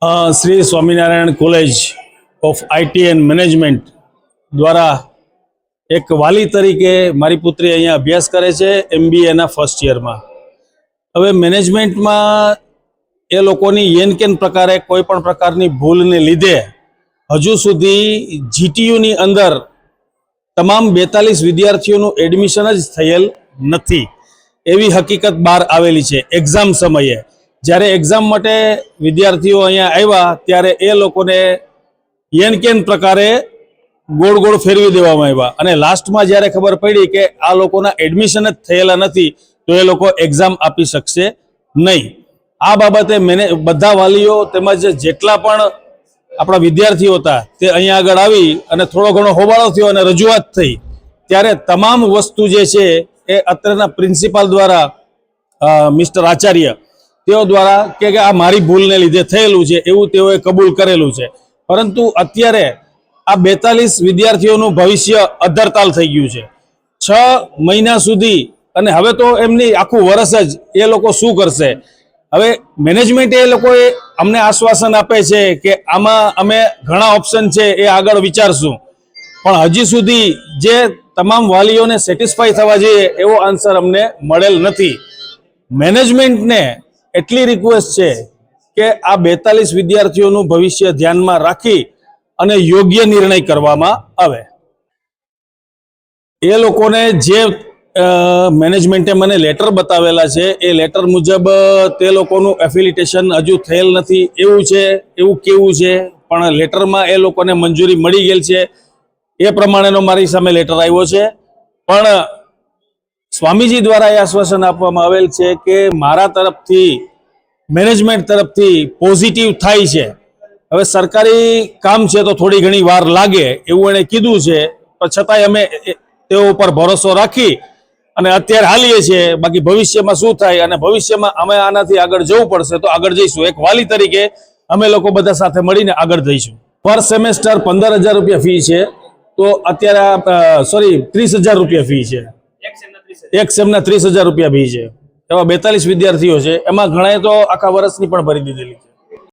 Shri Swaminarayan college of IT and management દ્વારા એક વાલી તરીકે મારી પુત્રી અહીંયા અભ્યાસ કરે છે એમબીએના ફર્સ્ટ યરમાં. હવે મેનેજમેન્ટમાં એ લોકોની યેનકેન પ્રકારે કોઈ પણ પ્રકારની ભૂલને લીધે હજુ સુધી જીટીયુની અંદર તમામ 42 વિદ્યાર્થીઓનું એડમિશન જ થયેલ નથી એવી હકીકત બહાર આવેલી છે. એક્ઝામ સમયે જ્યારે એક્ઝામ માટે વિદ્યાર્થીઓ અહીંયા આવ્યા ત્યારે એ લોકોને યેનકેન પ્રકારે ગોળ ગોળ ફેરવી દેવામાં આવ્યા અને લાસ્ટમાં જ્યારે ખબર પડી કે આ લોકોના એડમિશન જ થયેલા નથી તો એ લોકો એક્ઝામ આપી શકશે નહીં. આ બાબતે બધા વાલીઓ તેમજ જેટલા પણ આપણા વિદ્યાર્થીઓ હતા તે અહીંયા આગળ આવી અને થોડો ઘણો હોબાળો થયો અને રજૂઆત થઈ. ત્યારે તમામ વસ્તુ જે છે એ અત્યારના પ્રિન્સિપાલ દ્વારા મિસ્ટર આચાર્ય તેઓ દ્વારા કે આ મારી ભૂલને લીધે થયેલું છે એવું તેઓએ કબૂલ કરેલું છે. પરંતુ અત્યારે આ 42 વિદ્યાર્થીઓનું ભવિષ્ય અધરતાલ થઈ ગયું છે. 6 મહિના સુધી અને હવે તો એમની આખું વર્ષ જ એ લોકો શું કરશે. હવે મેનેજમેન્ટ એ લોકોએ અમને આશ્વાસન આપે છે કે આમાં અમે ઘણા ઓપ્શન છે એ આગળ વિચારશું, પણ હજી સુધી જે તમામ વાલીઓને સેટિસ્ફાય થવા જોઈએ એવો આન્સર અમને મળેલ નથી. મેનેજમેન્ટને એટલી રિક્વેસ્ટ છે કે આ 42 વિદ્યાર્થીઓનું ભવિષ્ય ધ્યાનમાં રાખી અને યોગ્ય નિર્ણય કરવામાં આવે. એ લોકોને જે મેનેજમેન્ટે મને લેટર બતાવેલા છે એ લેટર મુજબ તે લોકોનું એફિલિટેશન હજુ થયેલ નથી એવું છે, એવું કેવું છે, પણ લેટરમાં એ લોકોને મંજૂરી મળી ગયેલ છે એ પ્રમાણેનો મારી સામે લેટર આવ્યો છે. પણ સ્વામીજી દ્વારા એ આશ્વાસન આપવામાં આવેલ છે કે મારા તરફથી મેનેજમેન્ટ તરફથી પોઝિટિવ થાય છે. હવે સરકારી કામ છે તો થોડી ઘણી વાર લાગે એવું એણે કીધું છે, પણ છતાંય અમે તેઓ ઉપર ભરોસો રાખી અને અત્યારે હાલીએ છીએ. બાકી ભવિષ્યમાં શું થાય અને ભવિષ્યમાં અમે આનાથી આગળ જવું પડશે તો આગળ જઈશું. એક વાલી તરીકે અમે લોકો બધા સાથે મળીને આગળ જઈશું. પર સેમેસ્ટર 15,000 રૂપિયા ફી છે, તો અત્યારે 30,000 રૂપિયા ફી છે. એક સેમના 30,000 રૂપિયા ફી છે. એવા 42 વિદ્યાર્થીઓ છે, એમાં ઘણા તો આખા વર્ષની પણ ભરી દીધેલી છે.